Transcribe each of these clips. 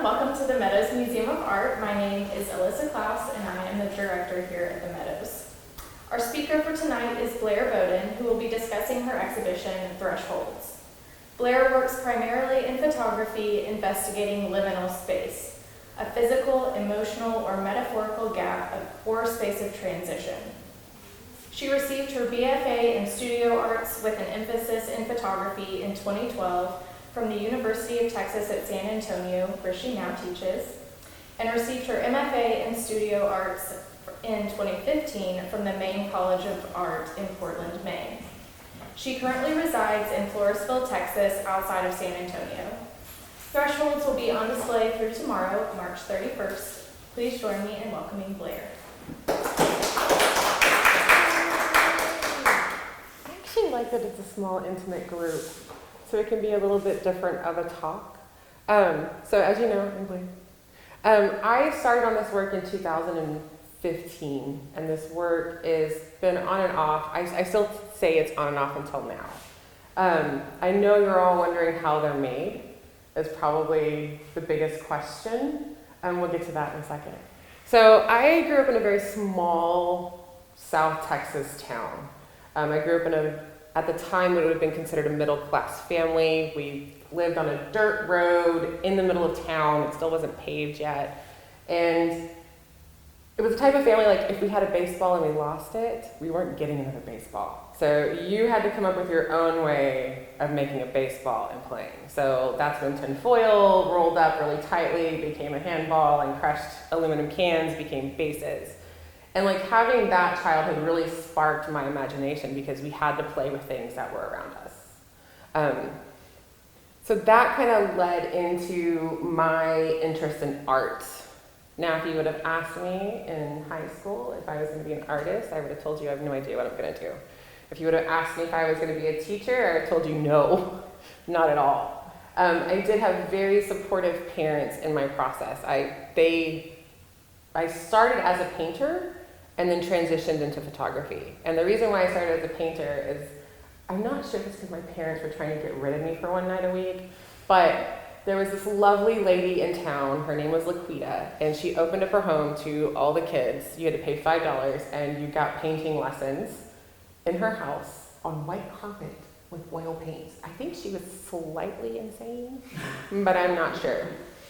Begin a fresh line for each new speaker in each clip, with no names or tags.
Welcome to the Meadows Museum of Art. My name is Alyssa Klaus and I am the director here at the Meadows. Our speaker for tonight is Blair Bodden, who will be discussing her exhibition, Thresholds. Blair works primarily in photography, investigating liminal space, a physical, emotional, or metaphorical gap or space of transition. She received her BFA in Studio Arts with an emphasis in photography in 2012 from the University of Texas at San Antonio, where she now teaches, and received her MFA in Studio Arts in 2015 from the Maine College of Art in Portland, Maine. She currently resides in Floresville, Texas, outside of San Antonio. Thresholds will be on display through tomorrow, March 31st. Please join me in welcoming Blair.
I actually like that it's a small, intimate group, so it can be a little bit different of a talk. So as you know, I'm Blair. I started on this work in 2015, and this work has been on and off. I still say it's on and off until now. I know you're all wondering how they're made. Is probably the biggest question, and we'll get to that in a second. So I grew up in a very small South Texas town. I grew up in at the time, it would have been considered a middle-class family. We lived on a dirt road in the middle of town. It still wasn't paved yet. And it was the type of family, like, if we had a baseball and we lost it, we weren't getting another baseball. So you had to come up with your own way of making a baseball and playing. So that's when tin foil rolled up really tightly became a handball, and crushed aluminum cans became bases. And like having that childhood really sparked my imagination because we had to play with things that were around us. So that kind of led into my interest in art. Now, if you would have asked me in high school if I was going to be an artist, I would have told you I have no idea what I'm going to do. If you would have asked me if I was going to be a teacher, I would have told you no, not at all. I did have very supportive parents in my process. I started as a painter and then transitioned into photography. And the reason why I started as a painter is, I'm not sure if it's because my parents were trying to get rid of me for one night a week, but there was this lovely lady in town, her name was Laquita, and she opened up her home to all the kids. You had to pay $5 and you got painting lessons in her house on white carpet with oil paints. I think she was slightly insane, but I'm not sure.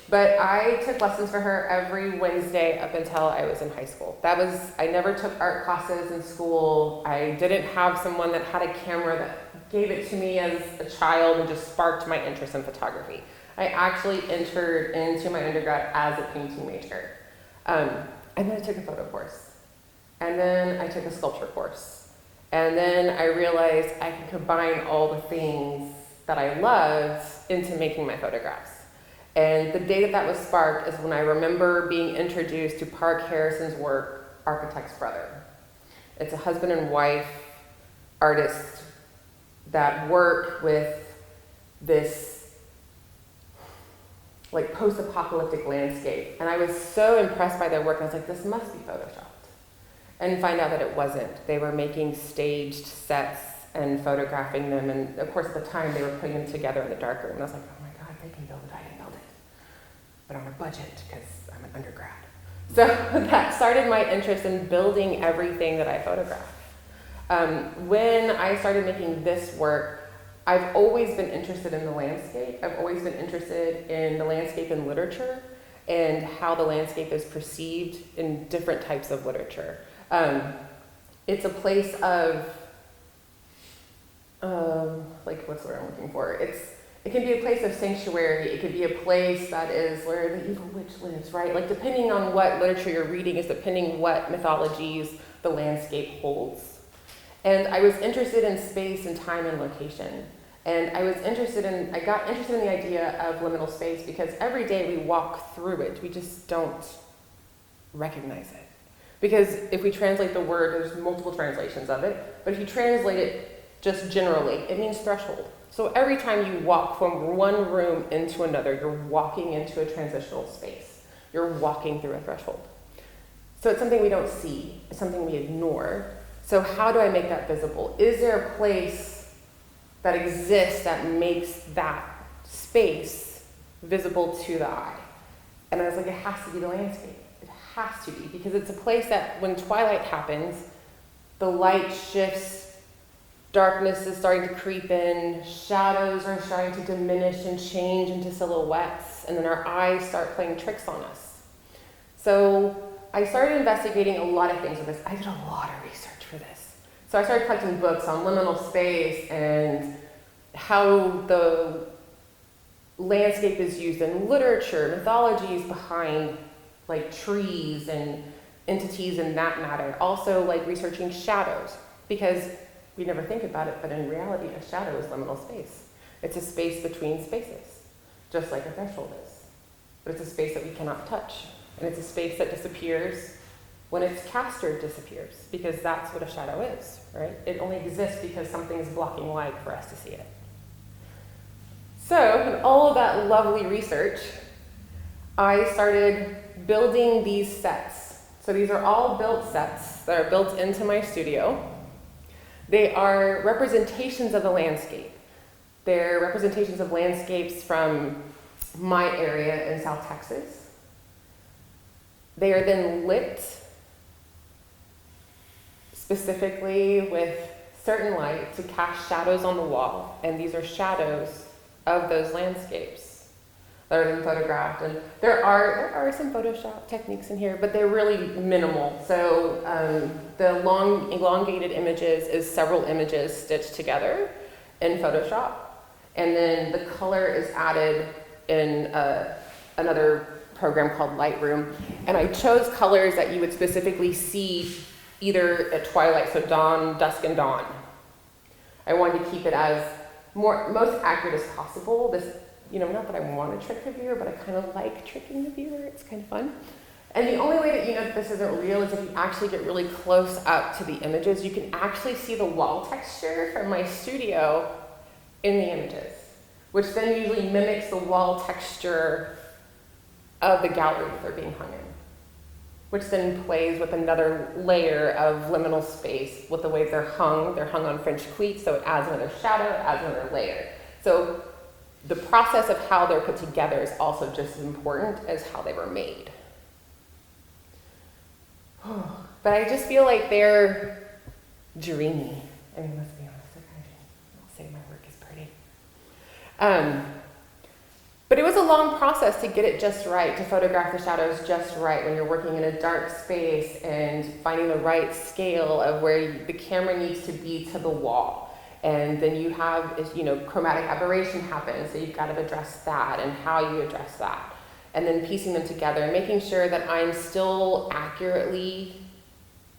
But I took lessons for her every Wednesday up until I was in high school. I never took art classes in school. I didn't have someone that had a camera that gave it to me as a child and just sparked my interest in photography. I actually entered into my undergrad as a painting major. And then I took a photo course. And then I took a sculpture course. And then I realized I could combine all the things that I loved into making my photographs. And the day that was sparked is when I remember being introduced to Park Harrison's work, Architect's Brother. It's a husband and wife artist that work with this like post-apocalyptic landscape. And I was so impressed by their work, and I was like, this must be photoshopped. And find out that it wasn't. They were making staged sets and photographing them, and of course at the time they were putting them together in the darkroom. And I was like, oh my God, they can build it, I can build it. But on a budget, because I'm an undergrad. So that started my interest in building everything that I photograph. When I started making this work, I've always been interested in the landscape. I've always been interested in the landscape in literature and how the landscape is perceived in different types of literature. It's a place of, what's the word I'm looking for? It can be a place of sanctuary. It could be a place that is where the evil witch lives, right? Like depending on what literature you're reading is depending what mythologies the landscape holds. And I was interested in space and time and location. And I got interested in the idea of liminal space because every day we walk through it, we just don't recognize it. Because if we translate the word, there's multiple translations of it, but if you translate it just generally, it means threshold. So every time you walk from one room into another, you're walking into a transitional space. You're walking through a threshold. So it's something we don't see, it's something we ignore. So how do I make that visible? Is there a place that exists that makes that space visible to the eye? And I was like, it has to be the landscape. It has to be, because it's a place that when twilight happens, the light shifts, darkness is starting to creep in, shadows are starting to diminish and change into silhouettes, and then our eyes start playing tricks on us. So I started investigating a lot of things with this. I did a lot of research for this. So I started collecting books on liminal space and how the landscape is used in literature, mythologies behind like trees and entities in that matter. Also like researching shadows, because we never think about it, but in reality a shadow is liminal space. It's a space between spaces, just like a threshold is. But it's a space that we cannot touch. And it's a space that disappears when its caster disappears, because that's what a shadow is, right? It only exists because something's blocking light for us to see it. So, in all of that lovely research, I started building these sets. So these are all built sets that are built into my studio. They are representations of the landscape. They're representations of landscapes from my area in South Texas. They are then lit specifically with certain light to cast shadows on the wall, and these are shadows of those landscapes that are then photographed. And there are some Photoshop techniques in here, but they're really minimal. So the long elongated images is several images stitched together in Photoshop, and then the color is added in another program called Lightroom. And I chose colors that you would specifically see either at twilight, so dawn, dusk, and dawn. I wanted to keep it as most accurate as possible. This, not that I want to trick the viewer, but I kind of like tricking the viewer. It's kind of fun. And the only way that you know that this isn't real is if you actually get really close up to the images. You can actually see the wall texture from my studio in the images, which then usually mimics the wall texture of the gallery that they're being hung in, which then plays with another layer of liminal space with the way they're hung. They're hung on French cleats, so it adds another shadow, it adds another layer. So the process of how they're put together is also just as important as how they were made. But I just feel like they're dreamy. I mean, let's be honest, I'll say my work is pretty. But it was a long process to get it just right, to photograph the shadows just right when you're working in a dark space and finding the right scale of where the camera needs to be to the wall. And then you have, chromatic aberration happen, so you've got to address that and how you address that. And then piecing them together and making sure that I'm still accurately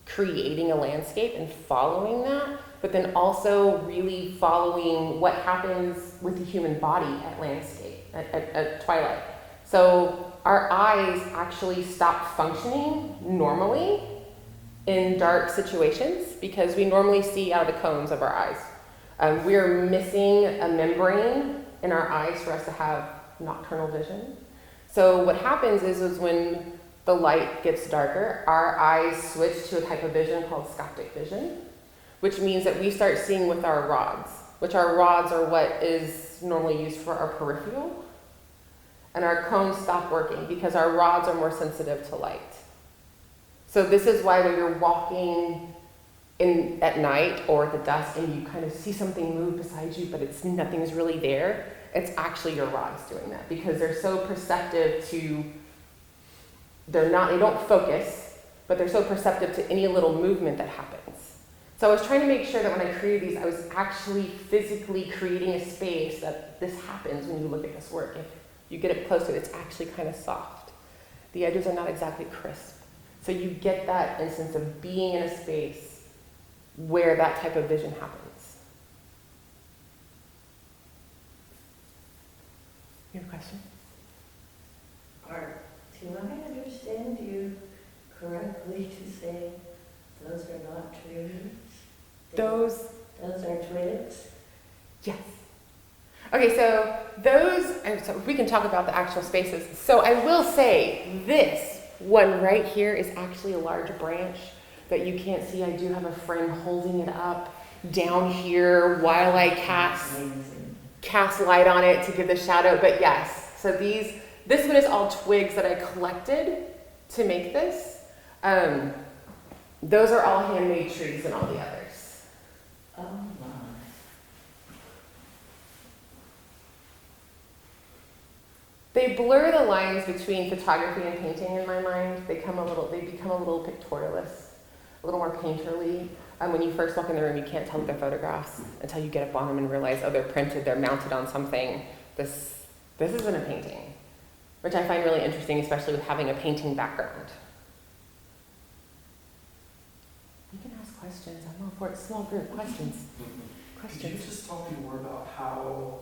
creating a landscape and following that, but then also really following what happens with the human body at landscape. At twilight. So our eyes actually stop functioning normally in dark situations because we normally see out of the cones of our eyes. We are missing a membrane in our eyes for us to have nocturnal vision. So what happens is when the light gets darker, our eyes switch to a type of vision called scoptic vision, which means that we start seeing with our rods, which our rods are what is normally used for our peripheral. And our cones stop working because our rods are more sensitive to light. So this is why when you're walking at night or at the dusk and you kind of see something move beside you, but nothing's really there, it's actually your rods doing that because they're so perceptive to, they don't focus, but they're so perceptive to any little movement that happens. So I was trying to make sure that when I created these, I was actually physically creating a space that this happens when you look at this work. If you get it close to it, it's actually kind of soft. The edges are not exactly crisp. So you get that instance of being in a space where that type of vision happens. You have a question?
Art, do I understand you correctly to say those are not trees? Those are twigs?
Yes. Okay, so we can talk about the actual spaces. So I will say this one right here is actually a large branch that you can't see. I do have a friend holding it up down here while I cast light on it to give the shadow. But yes, so this one is all twigs that I collected to make this. Those are all handmade trees and all the others.
Oh my.
They blur the lines between photography and painting in my mind. They become a little pictorialist, a little more painterly. When you first walk in the room, you can't tell they're photographs until you get up on them and realize, oh, they're printed, they're mounted on something. This isn't a painting, which I find really interesting, especially with having a painting background. You can ask questions. I'm all for it. Small group questions.
Could you just talk more about how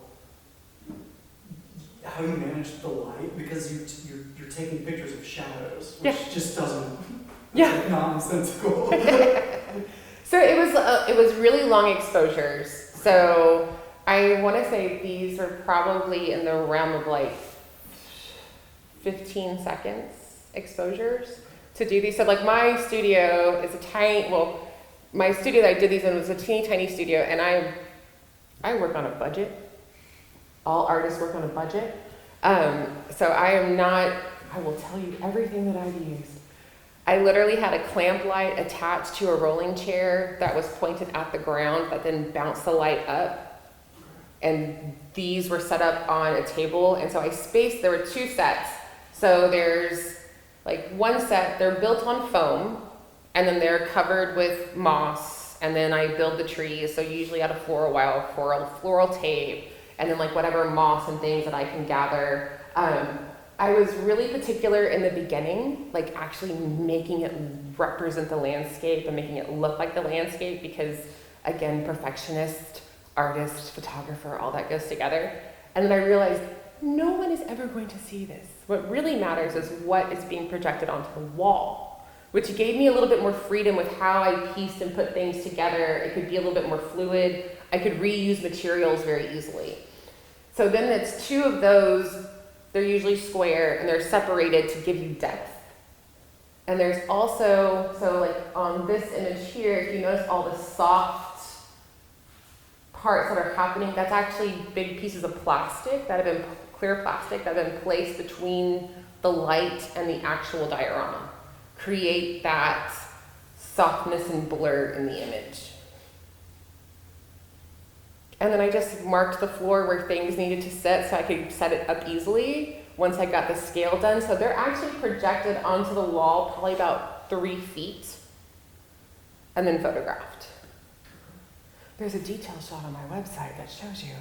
you manage the light? Because you're taking pictures of shadows, which just doesn't. It's like nonsensical.
So it was really long exposures. So I want to say these are probably in the realm of like 15 seconds exposures to do these. So like my studio is my studio that I did these in was a teeny tiny studio, and I work on a budget. All artists work on a budget. So I will tell you everything that I've used. I literally had a clamp light attached to a rolling chair that was pointed at the ground that then bounced the light up. And these were set up on a table. And so there were two sets. So there's like one set, they're built on foam, and then they're covered with moss. And then I build the trees. So usually out of floral tape, and then like whatever moss and things that I can gather. I was really particular in the beginning, like actually making it represent the landscape and making it look like the landscape because, again, perfectionist, artist, photographer, all that goes together. And then I realized no one is ever going to see this. What really matters is what is being projected onto the wall, which gave me a little bit more freedom with how I pieced and put things together. It could be a little bit more fluid. I could reuse materials very easily. So then it's two of those. They're usually square and they're separated to give you depth. And there's also, so like on this image here, if you notice all the soft parts that are happening, that's actually big pieces of plastic that have been, clear plastic that have been placed between the light and the actual diorama. Create that softness and blur in the image. And then I just marked the floor where things needed to sit so I could set it up easily once I got the scale done. So they're actually projected onto the wall probably about 3 feet and then photographed. There's a detail shot on my website that shows you.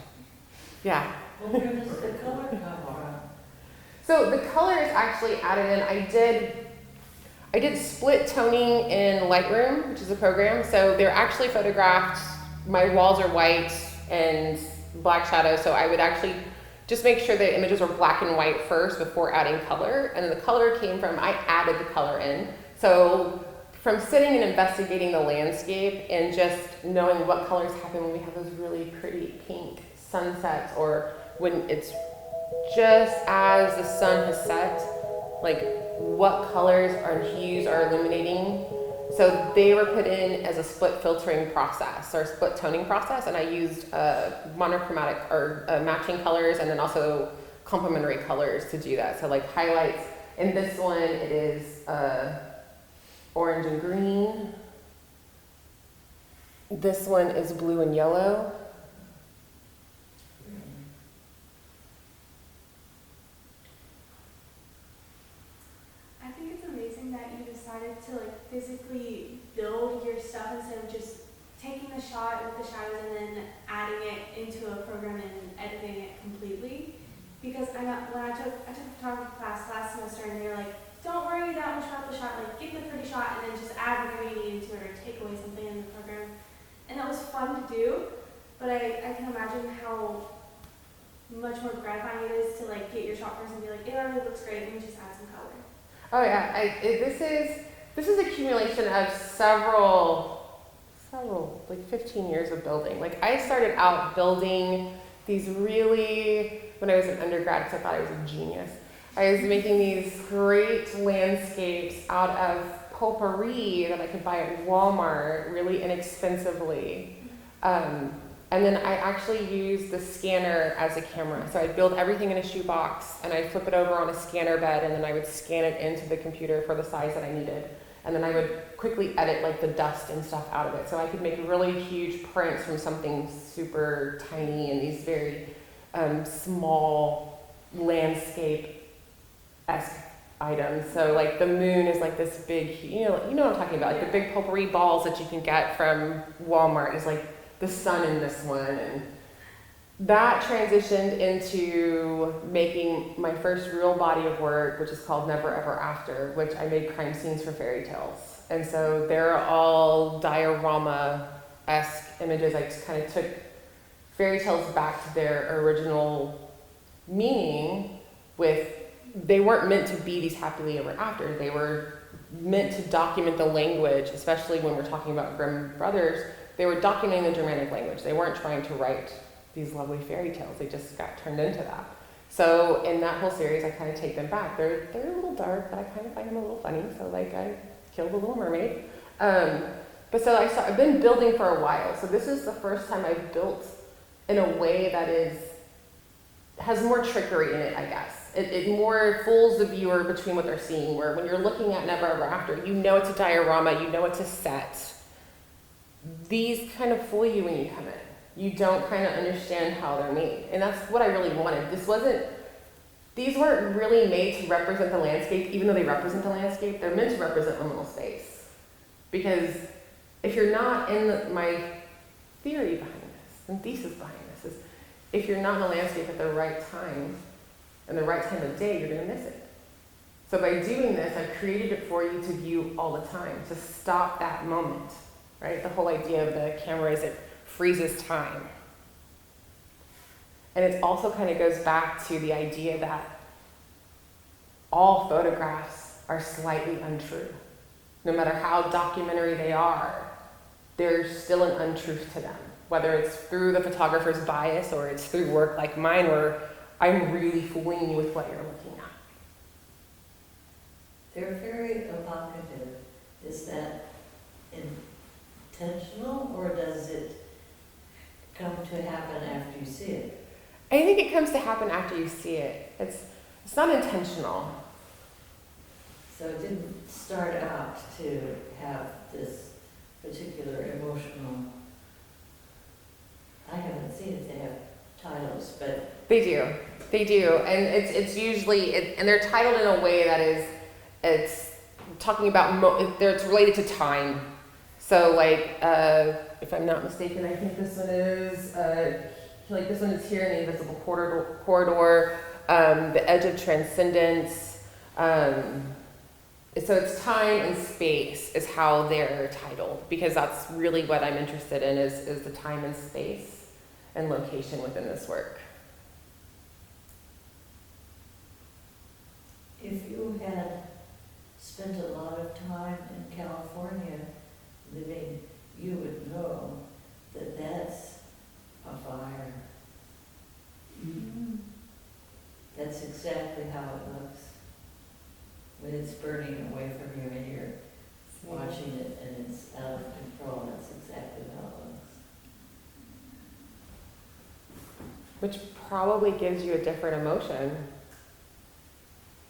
Yeah.
Well, where does the color come from?
So the color is actually added in. I did split toning in Lightroom, which is a program. So they're actually photographed. My walls are white and black shadow, so I would actually just make sure the images were black and white first before adding color. And then the color came from, I added the color in. So from sitting and investigating the landscape and just knowing what colors happen when we have those really pretty pink sunsets, or when it's just as the sun has set, like what colors or hues are illuminating. So they were put in as a split filtering process or split toning process, and I used monochromatic or matching colors and then also complementary colors to do that. So like highlights, in this one it is orange and green. This one is blue and yellow.
I think it's amazing that you decided to like physically build your stuff instead of just taking the shot with the shadows and then adding it into a program and editing it completely. Because I took a photography class last semester and they were like, don't worry that much about the shot, like get the pretty shot and then just add whatever you need to it or take away something in the program. And that was fun to do, but I can imagine how much more gratifying it is to like get your shot first and be like, it already looks great, and just add some color.
Oh yeah, this is accumulation of several, like 15 years of building. Like I started out building these really, when I was an undergrad, because I thought I was a genius. I was making these great landscapes out of potpourri that I could buy at Walmart really inexpensively. And then I actually used the scanner as a camera. So I'd build everything in a shoebox and I'd flip it over on a scanner bed and then I would scan it into the computer for the size that I needed. And then I would quickly edit like the dust and stuff out of it. So I could make really huge prints from something super tiny and these very small landscape-esque items. So like the moon is like this big, you know what I'm talking about, like the big potpourri balls that you can get from Walmart is like the sun in this one. And that transitioned into making my first real body of work, which is called Never Ever After, which I made crime scenes for fairy tales. And so they're all diorama-esque images. I just kind of took fairy tales back to their original meaning they weren't meant to be these happily ever after. They were meant to document the language, especially when we're talking about Grimm brothers. They were documenting the Germanic language. They weren't trying to write these lovely fairy tales. They just got turned into that. So in that whole series, I kind of take them back. They're a little dark, but I kind of find them a little funny. So like I killed a little mermaid. But so I've been building for a while. So this is the first time I've built in a way that has more trickery in it, I guess. It more fools the viewer between what they're seeing, where when you're looking at Never Ever After, you know it's a diorama, you know it's a set. These kind of fool you when you come in. You don't kind of understand how they're made. And that's what I really wanted. These weren't really made to represent the landscape, even though they represent the landscape, they're meant to represent liminal space. Because if you're not my theory behind this, and thesis behind this is, if you're not in the landscape at the right time, and the right time of day, you're gonna miss it. So by doing this, I've created it for you to view all the time, to stop that moment, right? The whole idea of the camera is it freezes time. And it also kind of goes back to the idea that all photographs are slightly untrue. No matter how documentary they are, there's still an untruth to them. Whether it's through the photographer's bias or it's through work like mine where I'm really fooling you with what you're looking at.
They're very evocative. Is that intentional, or does it come to happen after you see it?
I think it comes to happen after you see it. It's not intentional.
So it didn't start out to have this particular emotional. I haven't seen if they have titles, but
They do, and it's usually and they're titled in a way that it's talking about it's related to time. So like if I'm not mistaken, I think this one is this one is here in the invisible corridor, the edge of transcendence. So it's time and space is how they're titled, because that's really what I'm interested in is the time and space and location within this work.
if you had spent a lot of time in California living, you would know that that's a fire.
Mm-hmm.
That's exactly how it looks. When it's burning away from you and you're watching it and it's out of control, that's exactly how it looks.
Which probably gives you a different emotion.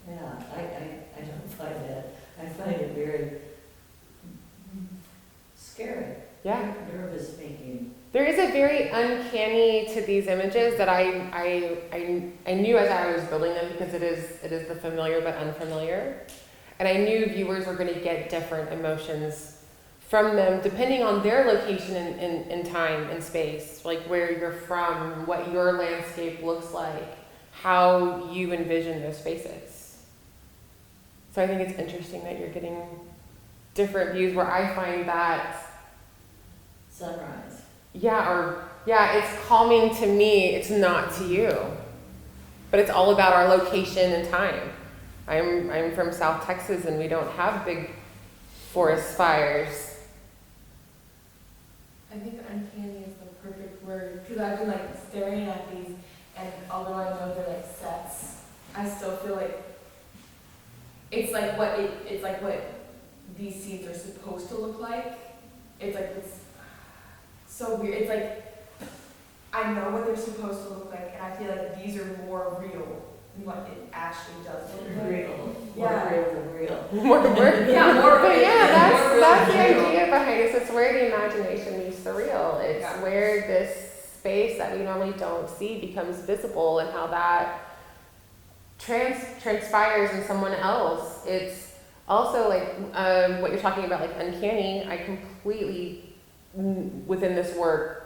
Yeah, I don't find that. I find it very scary.
Yeah.
Nervous making.
There is a very uncanny to these images that I knew as I was building them, because it is the familiar but unfamiliar. And I knew viewers were going to get different emotions from them depending on their location in time and space, like where you're from, what your landscape looks like, how you envision those spaces. So I think it's interesting that you're getting different views where I find that
Sunrise.
it's calming to me, it's not to you. But it's all about our location and time. I'm from South Texas and we don't have big forest fires.
I think uncanny is the perfect word, because I've been like staring at these, and although I know they're like sets, I still feel like it's like what these scenes are supposed to look like. It's so weird. It's like, I know what they're supposed to look like, and I feel like these are more real than what it actually does look like.
Real,
Yeah.
more real than real.
More,
Yeah, more
but
real.
yeah,
More real
that's the
than real.
idea behind it. It's where the imagination meets the real. It's
Yeah.
where this space that we normally don't see becomes visible, and how that transpires in someone else. It's also like what you're talking about, like uncanny. I completely, within this work,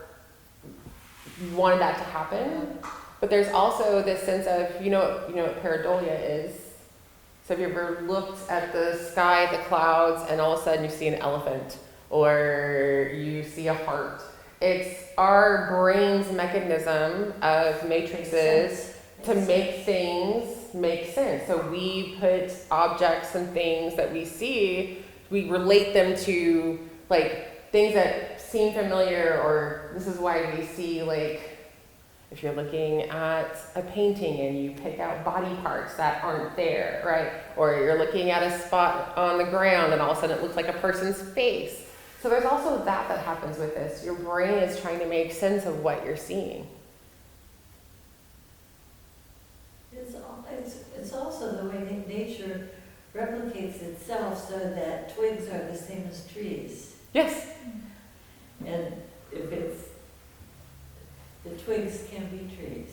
wanted that to happen. But there's also this sense of, you know what pareidolia is. So have you ever looked at the sky, the clouds, and all of a sudden you see an elephant or you see a heart? It's our brain's mechanism of matrices to make things make sense. So we put objects and things that we see, we relate them to like things that seem familiar, or this is why we see, like, if you're looking at a painting and you pick out body parts that aren't there, right? Or you're looking at a spot on the ground and all of a sudden it looks like a person's face. So there's also that happens with this. Your brain is trying to make sense of what you're seeing.
It's also the way that nature replicates itself, so that twigs are the same as trees.
Yes.
And if it's, the twigs can be trees.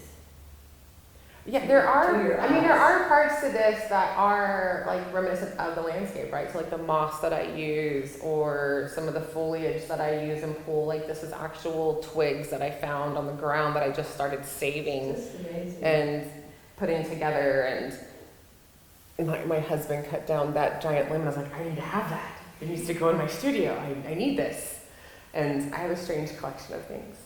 Yeah, there
To
are,
your
I mean, there
eyes.
are parts to this that are like reminiscent of the landscape, right? So like the moss that I use, or some of the foliage that I use and pull, like this is actual twigs that I found on the ground that I just started saving
Just amazing.
and putting together. And my husband cut down that giant limb and I was like, I need to have that. It needs to go in my studio. I need this. And I have a strange collection of things.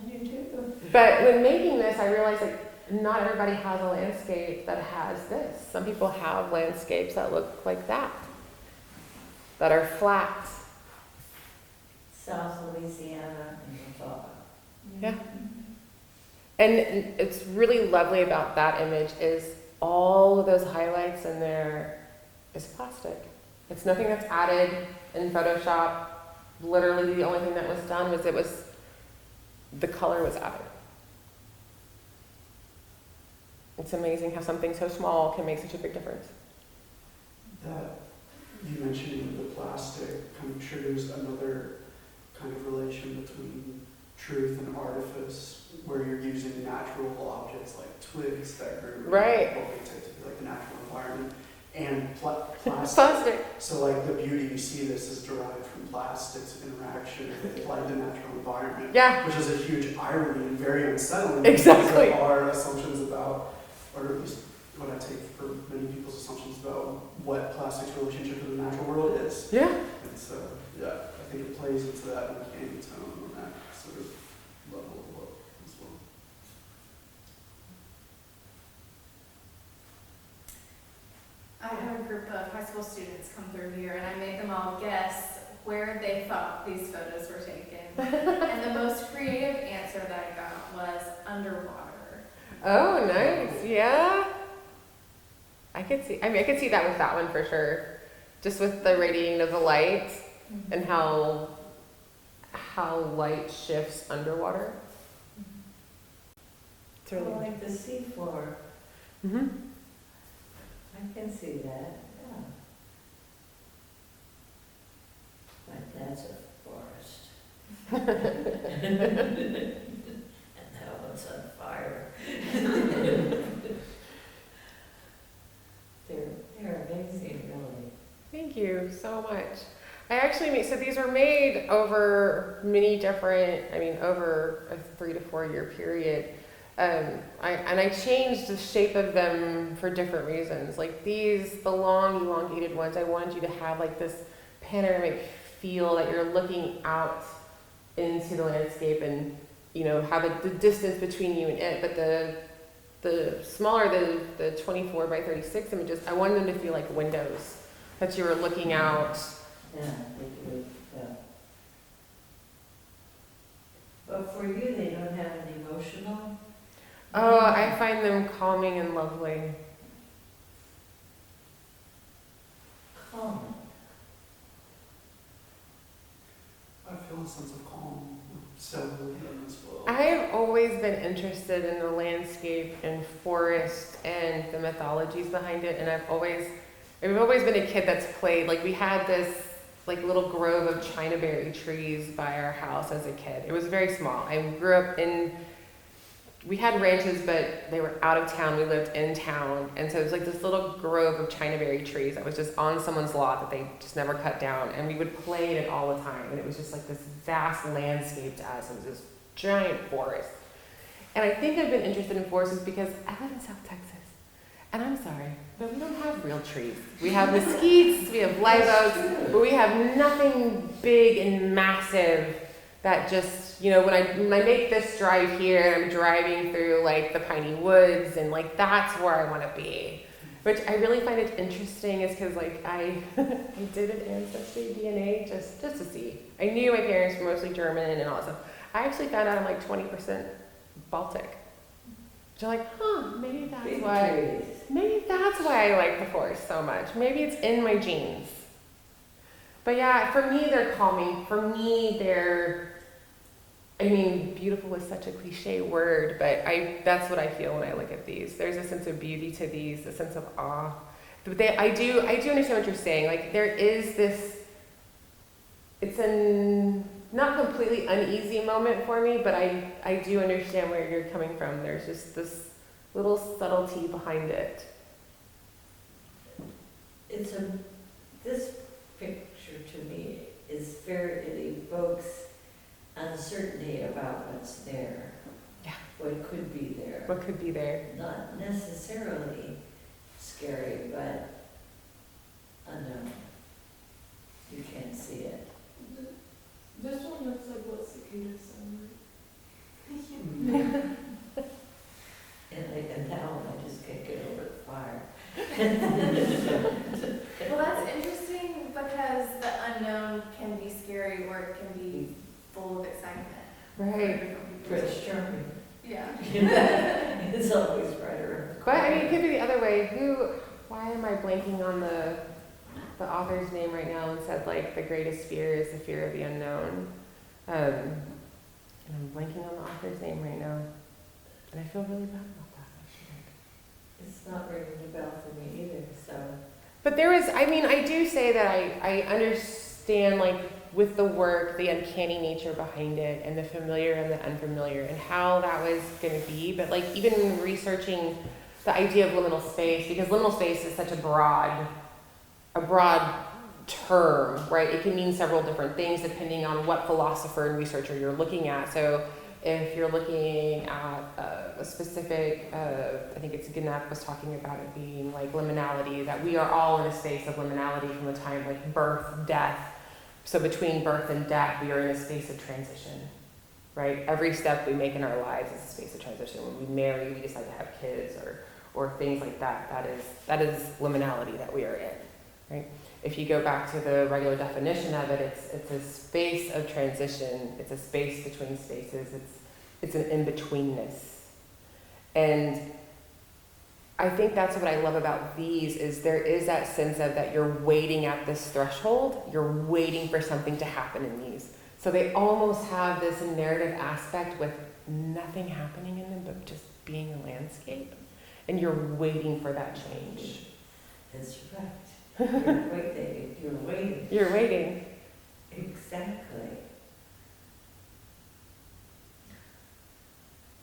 You too.
But when making this, I realized like not everybody has a landscape that has this. Some people have landscapes that look like that are flat.
South Louisiana and Utah.
Yeah. And it's really lovely about that image is all of those highlights in there is plastic. It's nothing that's added in Photoshop. Literally the only thing that was done was the color was added. It's amazing how something so small can make such a big difference.
That you mentioning the plastic kind of triggers another kind of relation between truth and artifice, where you're using natural objects like twigs that grew
Right.
what we take to be like the natural environment, and plastic.
Plastic.
So like the beauty you see this is derived from plastic's interaction with like the natural environment.
Yeah.
Which is a huge irony and very unsettling.
Exactly.
Because our assumptions about, or at least what I take for many people's assumptions about what plastic's relationship to the natural world is.
Yeah.
And so, yeah, I think it plays into that uncanny tone and that sort of level of look as well.
I had a group of high school students come through here and I made them all guess where they thought these photos were taken. And the most creative answer that I got was underwater.
Oh, nice. Yeah. I could see that with that one for sure. Just with the radiating of the light and how light shifts underwater. It's really
Like the seafloor,
Mm-hmm.
I can see that, yeah. But that's a forest. And that one's on fire. They're amazing, really.
Thank you so much. I actually made, so these were made over many different, over a 3 to 4 year period. I changed the shape of them for different reasons. Like these, the long elongated ones, I wanted you to have like this panoramic feel that you're looking out into the landscape and, have the distance between you and it. But the smaller, the 24 by 36 images, I wanted them to feel like windows, that you were looking out.
Yeah, they do, yeah. But for you, they don't have an emotional?
Oh, I find them calming and lovely.
Calm.
I feel a sense of calm, settling in as well.
I've always been interested in the landscape and forest and the mythologies behind it, and I've always been a kid that's played, like we had this like little grove of chinaberry trees by our house as a kid. It was very small. I grew up we had ranches, but they were out of town. We lived in town. And so it was like this little grove of chinaberry trees that was just on someone's lot that they just never cut down. And we would play in it all the time. And it was just like this vast landscape to us. It was this giant forest. And I think I've been interested in forests because I live in South Texas. And I'm sorry, but we don't have real trees. We have mesquites, we have live oaks, but we have nothing big and massive that just, you know, when I make this drive here, I'm driving through like the piney woods and like that's where I want to be. Which I really find it interesting is because like I did an ancestry DNA just to see. I knew my parents were mostly German and all that stuff. I actually found out I'm like 20% Baltic. So like, maybe that's
Big
why.
trees.
Maybe that's why I like the forest so much. Maybe it's in my genes. But yeah, for me, they're calming. For me, beautiful is such a cliche word, but that's what I feel when I look at these. There's a sense of beauty to these, a sense of awe. But I do understand what you're saying. Like there is this, it's a not completely uneasy moment for me, but I do understand where you're coming from. There's just this little subtlety behind it.
This picture to me it evokes uncertainty about what's there.
Yeah.
What could be there.
What could be there?
Not necessarily scary, but unknown. You can't see it.
This one looks like what cicadas sound
And now I just can't get over the fire.
Well, that's interesting because the unknown can be scary or it can be full of excitement.
Right.
Prince Charming.
Yeah.
It's always right around.
But I mean, it could be the other way. Why am I blanking on the author's name right now and said like the greatest fear is the fear of the unknown? And I'm blanking on the author's name right now. And I feel really bad about that, actually.
It's not ringing a bell for me either, so.
But there was, I do say that I understand, like, with the work, the uncanny nature behind it, and the familiar and the unfamiliar, and how that was going to be. But, like, even researching the idea of liminal space, because liminal space is such a broad term, right? It can mean several different things depending on what philosopher and researcher you're looking at. So if you're looking at a specific, I think it's Gannett was talking about it being like liminality, that we are all in a space of liminality from the time like birth, death. So between birth and death, we are in a space of transition, right? Every step we make in our lives is a space of transition. When we marry, we decide to have kids or things like that. That is liminality that we are in, right? If you go back to the regular definition of it, it's a space of transition. It's a space between spaces. It's an in-betweenness. And I think that's what I love about these is there is that sense of that you're waiting at this threshold. You're waiting for something to happen in these. So they almost have this narrative aspect with nothing happening in them, but just being a landscape. And you're waiting for that change.
That's right. You're waiting.
You're waiting.
Exactly.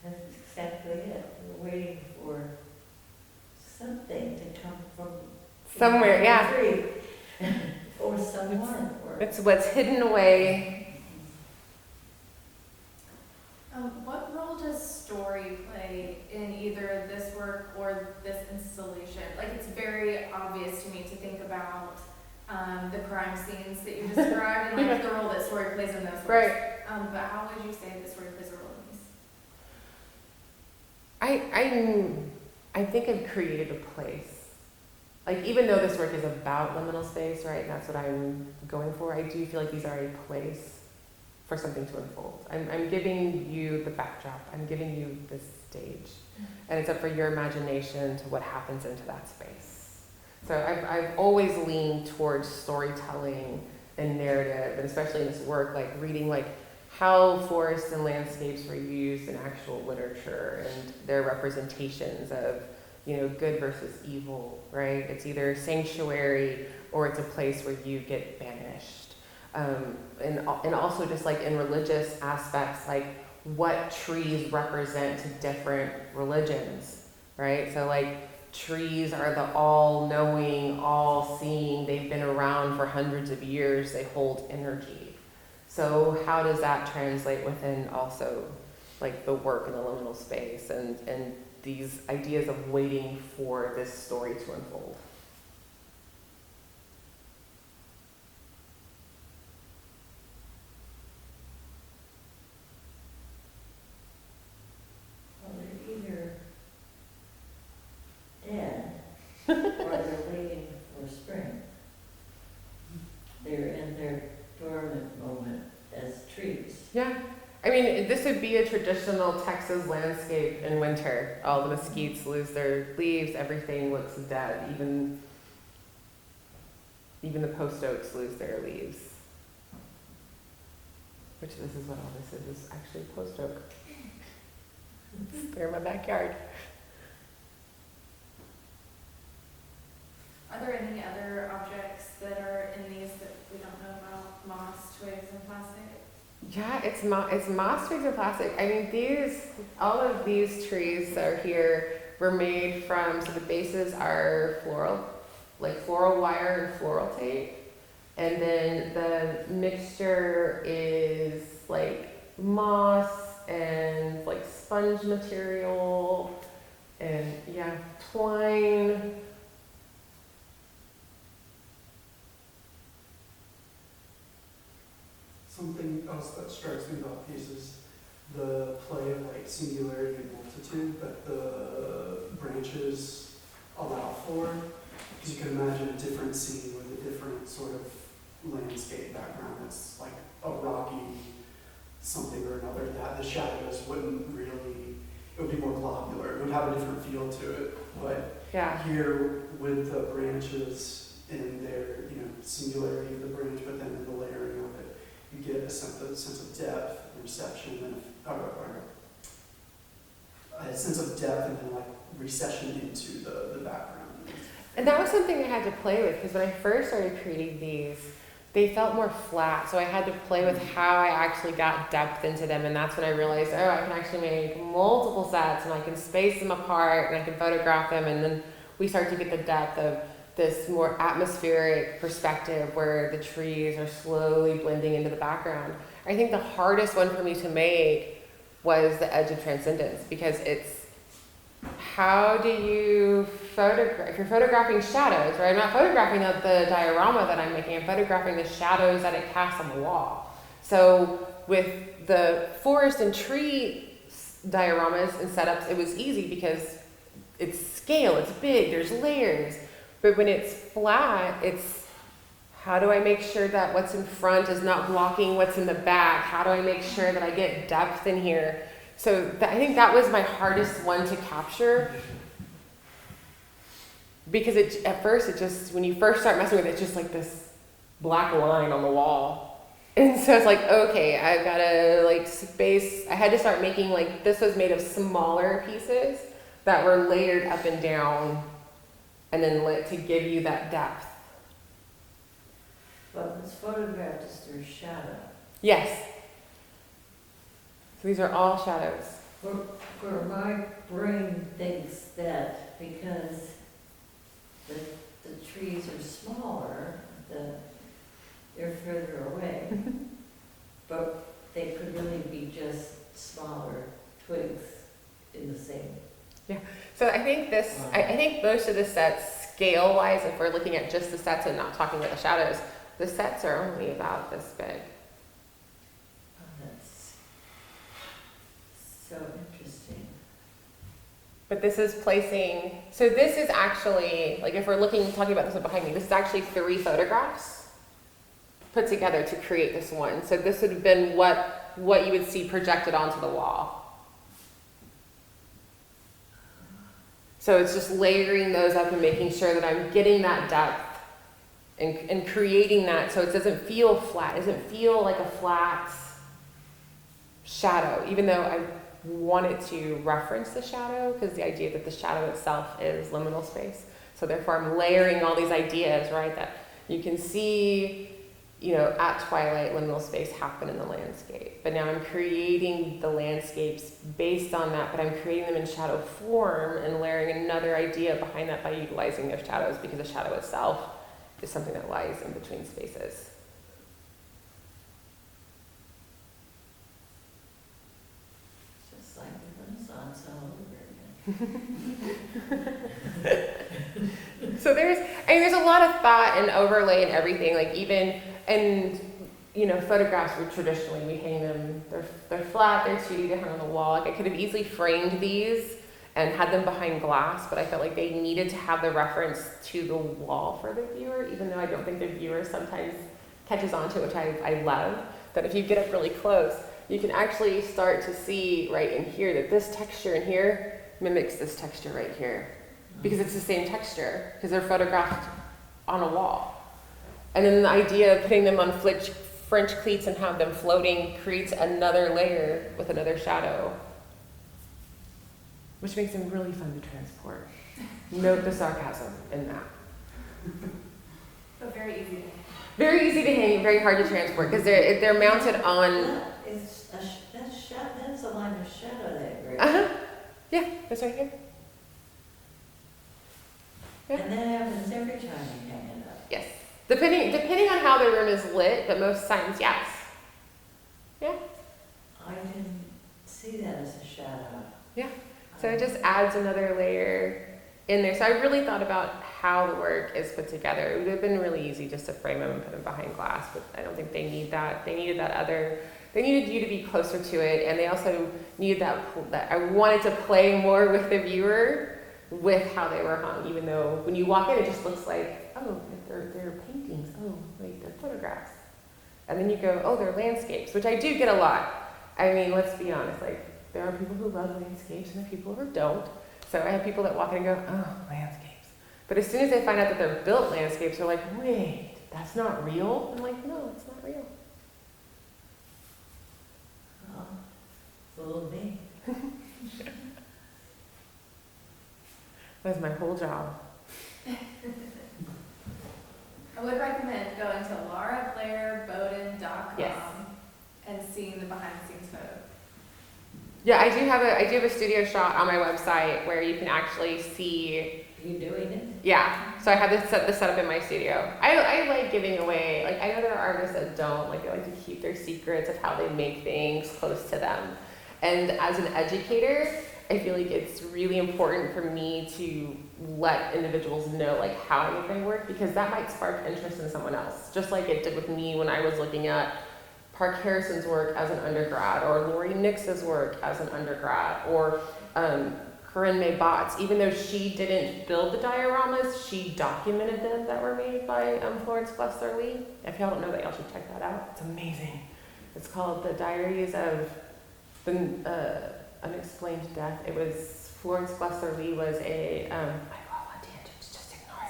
That's exactly it. We're waiting for something to come from
Somewhere, yeah.
tree. Or someone.
It's what's hidden away.
What role does story play in either this work or this installation? Like, it's very obvious to me to think about the crime scenes that you described and like the role that story plays in those works.
Right.
But how would you say that story plays a role in these?
I think I've created a place. Like, even though this work is about liminal space, right, and that's what I'm going for, I do feel like these are a place for something to unfold. I'm giving you the backdrop. I'm giving you this stage. And it's up for your imagination to what happens into that space. So I've always leaned towards storytelling and narrative, and especially in this work, like reading like how forests and landscapes were used in actual literature and their representations of, you know, good versus evil, right? It's either sanctuary or it's a place where you get banished. And also just like in religious aspects, like what trees represent to different religions, right? So like trees are the all-knowing, all-seeing, they've been around for hundreds of years, they hold energy. So how does that translate within also like the work in the liminal space and these ideas of waiting for this story to unfold?
Well, they're either dead or they're waiting for spring. They're in their dormant moment as trees.
Yeah. I mean, this would be a traditional Texas landscape in winter. All the mesquites lose their leaves, everything looks dead, even the post oaks lose their leaves. Which this is what all this is actually post oak. They're in my backyard.
Are there any other objects that are in these that we don't know about? Moss, twigs, and plastic?
Yeah, it's moss, twigs, and plastic. I mean, all of these trees that are here were made from, so the bases are floral wire and floral tape. And then the mixture is like moss and like sponge material and yeah, twine.
Something else that strikes me about these is the play of like singularity and multitude that the branches allow for. Because you can imagine a different scene with a different sort of landscape background that's like a rocky something or another, that the shadows wouldn't really, it would be more globular, it would have a different feel to it. But
Yeah.
here with the branches in their, you know, singularity of the branch, but then in the layering of it, you get a sense of depth and reception and a sense of depth and then like recession into the background.
And that was something I had to play with, because when I first started creating these, they felt more flat. So I had to play with how I actually got depth into them. And that's when I realized, oh, I can actually make multiple sets and I can space them apart and I can photograph them. And then we start to get the depth of this more atmospheric perspective where the trees are slowly blending into the background. I think the hardest one for me to make was the edge of transcendence, because it's how do you photograph, if you're photographing shadows, right? I'm not photographing the diorama that I'm making, I'm photographing the shadows that it casts on the wall. So with the forest and tree dioramas and setups, it was easy because it's scale, it's big, there's layers. But when it's flat, it's how do I make sure that what's in front is not blocking what's in the back? How do I make sure that I get depth in here? So I think that was my hardest one to capture, because at first it just, when you first start messing with it, it's just like this black line on the wall. And so it's like, okay, I've got to like space, I had to start making like, this was made of smaller pieces that were layered up and down and then lit to give you that depth.
But what's photographed is their shadow.
Yes. So these are all shadows.
For my brain thinks that because the trees are smaller, they're further away. But they could really be just smaller twigs in the same.
So I think I think most of the sets, scale-wise, if we're looking at just the sets and not talking about the shadows, the sets are only about this big.
Oh, that's so interesting.
But this is placing, so this is actually, like if we're talking about this one behind me, this is actually 3 photographs put together to create this one. So this would have been what you would see projected onto the wall. So it's just layering those up and making sure that I'm getting that depth and creating that so it doesn't feel flat. It doesn't feel like a flat shadow, even though I wanted to reference the shadow, because the idea that the shadow itself is liminal space. So therefore I'm layering all these ideas, right, that you can see, at twilight, liminal space happen in the landscape. But now I'm creating the landscapes based on that, but I'm creating them in shadow form and layering another idea behind that by utilizing their shadows, because the shadow itself is something that lies in between spaces.
Just like the Renaissance all over again.
So there's a lot of thought and overlay and everything, like even, and photographs were traditionally, we hang them, they're flat, they're 2D, they're hung on the wall. Like I could have easily framed these and had them behind glass, but I felt like they needed to have the reference to the wall for the viewer, even though I don't think the viewer sometimes catches on to it, which I love, that if you get up really close, you can actually start to see right in here that this texture in here mimics this texture right here, because it's the same texture, because they're photographed on a wall. And then the idea of putting them on French cleats and have them floating creates another layer with another shadow, which makes them really fun to transport. Note the sarcasm in that.
But very easy to hang.
Very easy to hang, very hard to transport, because they're mounted on.
That's a line of shadow there, right?
Uh-huh. Yeah, that's right here. Yeah.
And that happens every time you hang it up.
Yes. Depending on how the room is lit, but most times, yes. Yeah.
I didn't see that as a shadow.
Yeah. So it just adds another layer in there. So I really thought about how the work is put together. It would have been really easy just to frame them and put them behind glass, but I don't think they need that. They needed they needed you to be closer to it, and they also needed that I wanted to play more with the viewer with how they were hung, even though when you walk in, it just looks like, oh, they're paintings. Oh, wait, they're photographs. And then you go, oh, they're landscapes, which I do get a lot. I mean, let's be honest, like, there are people who love landscapes and there are people who don't. So I have people that walk in and go, oh, landscapes. But as soon as they find out that they're built landscapes, they're like, wait, that's not real? I'm like, no, it's not real.
Oh, fooled me.
That's my whole job.
I would recommend going to laurablairboden.com
Yes.
and seeing the behind the scenes photo.
Yeah, I do have a studio shot on my website where you can actually see.
Are you doing it?
Yeah, so I have this set up in my studio. I like giving away, like I know there are artists that don't, like they like to keep their secrets of how they make things close to them. And as an educator, I feel like it's really important for me to let individuals know like how I make my work, because that might spark interest in someone else. Just like it did with me when I was looking at Park Harrison's work as an undergrad, or Lori Nix's work as an undergrad, or Corinne May Botts. Even though she didn't build the dioramas, she documented them that were made by Florence Glessler Lee. If y'all don't know that, y'all should check that out. It's amazing. It's called The Diaries of the Unexplained Death. It was Florence Glessler Lee was a I love on tangents, just ignore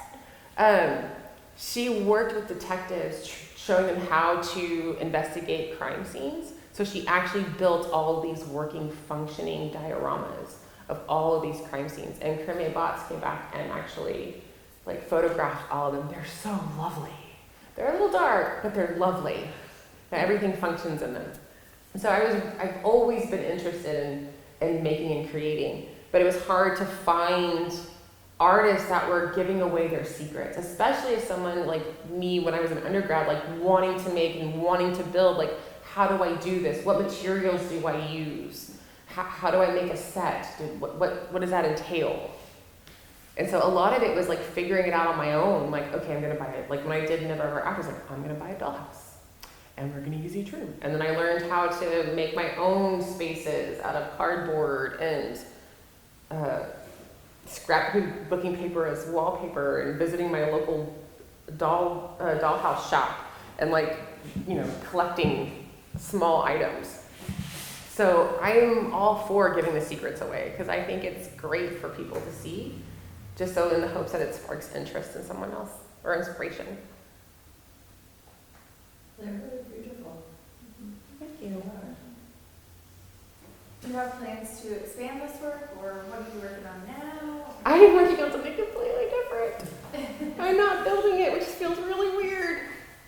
it. She worked with detectives, showing them how to investigate crime scenes. So she actually built all of these working, functioning dioramas of all of these crime scenes. And Corinne May Botts came back and actually like photographed all of them. They're so lovely. They're a little dark, but they're lovely. And everything functions in them. And so I've always been interested in making and creating, but it was hard to find artists that were giving away their secrets, especially as someone like me when I was an undergrad, like wanting to make and wanting to build, like how do I do this? What materials do I use? How do I make a set? What does that entail? And so a lot of it was like figuring it out on my own, like, okay, I'm gonna buy it. Like when I did Never Ever Act, I was like, I'm gonna buy a dollhouse and we're gonna use each room. And then I learned how to make my own spaces out of cardboard and scrapbooking paper as wallpaper, and visiting my local dollhouse shop and like, collecting small items. So I'm all for giving the secrets away because I think it's great for people to see, just so in the hopes that it sparks interest in someone else or inspiration.
They're really beautiful.
Thank you.
Do you have plans to expand this work, or what are you working on now?
I am working on something completely different. I'm not building it, which feels really weird.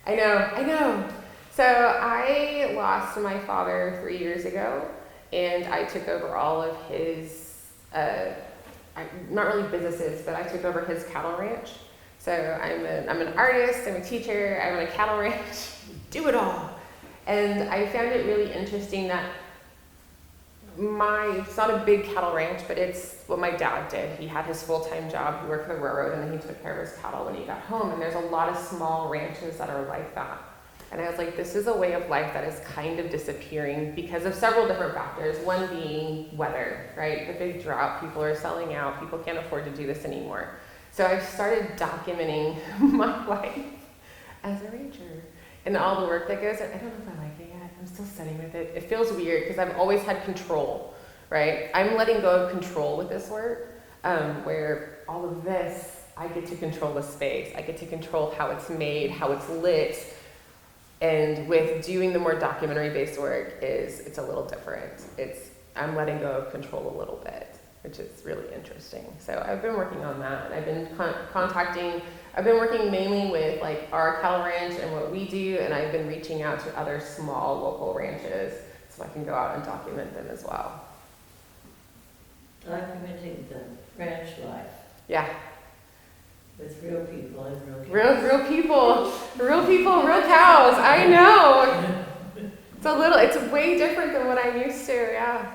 I know. So I lost my father 3 years ago, and I took over all of his, not really businesses, but I took over his cattle ranch. So I'm an artist, I'm a teacher, I run a cattle ranch, do it all. And I found it really interesting that it's not a big cattle ranch, but it's what my dad did. He had his full-time job, he worked for the railroad, and then he took care of his cattle when he got home. And there's a lot of small ranches that are like that. And I was like, this is a way of life that is kind of disappearing because of several different factors. One being weather, right? The big drought, people are selling out, people can't afford to do this anymore. So I started documenting my life as a rancher and all the work that goes in. I don't know if I like it yet. I'm still sitting with it. It feels weird because I've always had control, right? I'm letting go of control with this work, where all of this, I get to control the space. I get to control how it's made, how it's lit. And with doing the more documentary-based work, it's a little different. I'm letting go of control a little bit, which is really interesting. So I've been working on that. I've been I've been working mainly with like our cattle ranch and what we do, and I've been reaching out to other small local ranches so I can go out and document them as well.
Documenting the ranch life
Yeah,
with real people and real cows.
real people, real cows. I know. It's way different than what I'm used to. Yeah.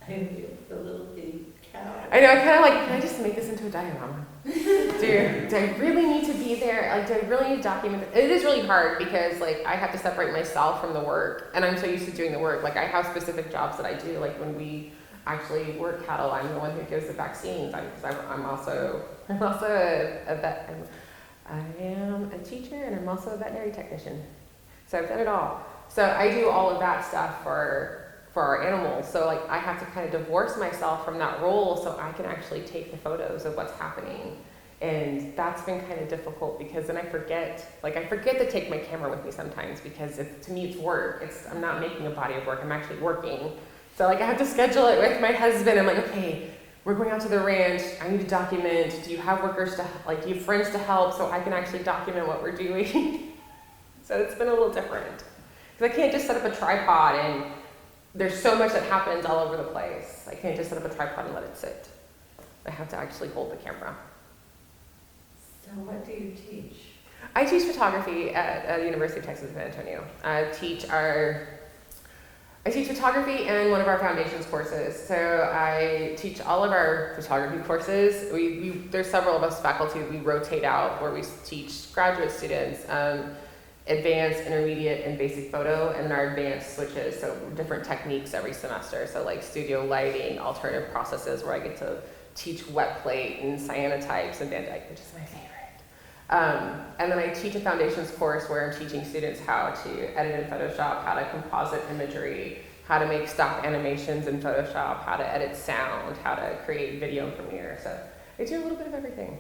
The little bitty cow.
I know. I kind of like. Can I just make this into a diorama? Do I really need to be there? Like, do I really need to document it? It is really hard because like I have to separate myself from the work, and I'm so used to doing the work. Like I have specific jobs that I do. Like when we actually work cattle, I'm the one who gives the vaccines. I'm also a vet. I am a teacher, and I'm also a veterinary technician. So I've done it all. So I do all of that stuff for our animals. So like I have to kind of divorce myself from that role so I can actually take the photos of what's happening. And that's been kind of difficult because then I forget to take my camera with me sometimes because to me it's work. I'm not making a body of work, I'm actually working. So like I have to schedule it with my husband. I'm like, okay, we're going out to the ranch. I need to document. Do you have workers do you have friends to help so I can actually document what we're doing? So it's been a little different. Because I can't just set up a tripod and there's so much that happens all over the place. I can't just set up a tripod and let it sit. I have to actually hold the camera.
So what do you teach?
I teach photography at the University of Texas San Antonio. I teach photography and one of our foundations courses. So I teach all of our photography courses. There's several of us faculty we rotate out where we teach graduate students advanced, intermediate, and basic photo, and then our advanced switches, so different techniques every semester. So like studio lighting, alternative processes where I get to teach wet plate and cyanotypes and Van Dyke, which is my favorite. And then I teach a foundations course where I'm teaching students how to edit in Photoshop, how to composite imagery, how to make stock animations in Photoshop, how to edit sound, how to create video in Premiere. So I do a little bit of everything.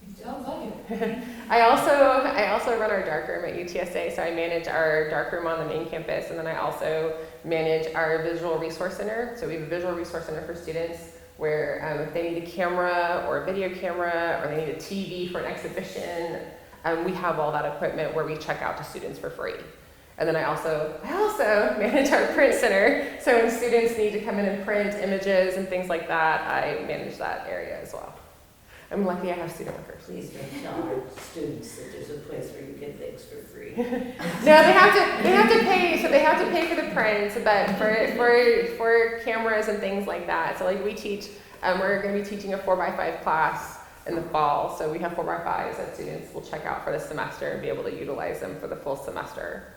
It sounds like it.
I also run our darkroom at UTSA, so I manage our darkroom on the main campus, and then I also manage our visual resource center. So we have a visual resource center for students where if they need a camera or a video camera or they need a TV for an exhibition, we have all that equipment where we check out to students for free. And then I also manage our print center, so when students need to come in and print images and things like that, I manage that area as well. I'm lucky I have student workers.
Please don't tell our students that there's a place where you get things for free.
No, they have to pay. So they have to pay for the prints, but for cameras and things like that. So like we teach, we're going to be teaching a 4x5 class in the fall. So we have 4x5s that students will check out for the semester and be able to utilize them for the full semester.